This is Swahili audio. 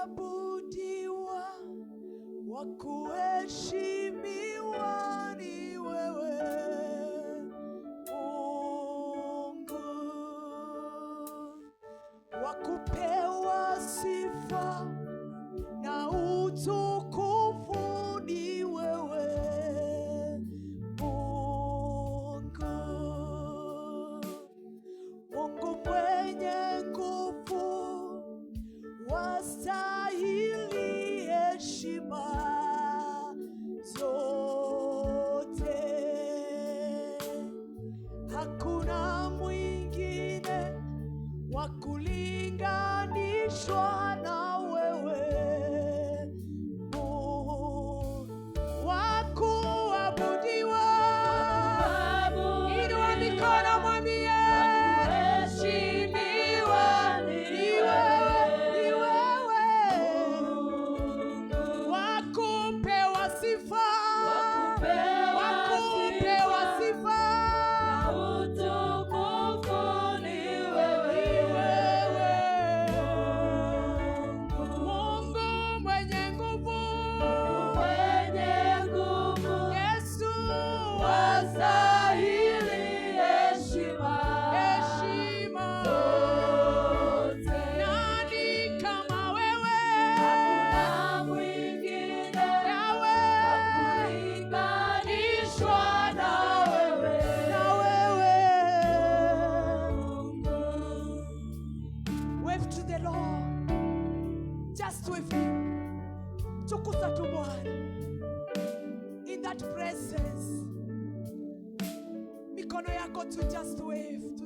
wakuabudiwa, wakuheshimiwa ni wewe Mungu, wakupewa sifa na utukufu ni wewe Mungu, Mungu mwenye nguvu, wastahili heshima zote. Hakuna mwingine wa kulinganishwa na wewe Mungu, wa kuabudiwa. Inua mikono mwambie heshimiwa ni wewe, wa kupewa sifa, wakupewa sifa na utukufu ni wewe Mungu mwenye nguvu, Yesu wastahili heshima zote. Nani kama wewe? Hakuna mwingine Yawe kulinganishwa na wewe Wave to the Lord, just with him. Tukuza tu Bwana in that presence. Mikono yako tu, just wave.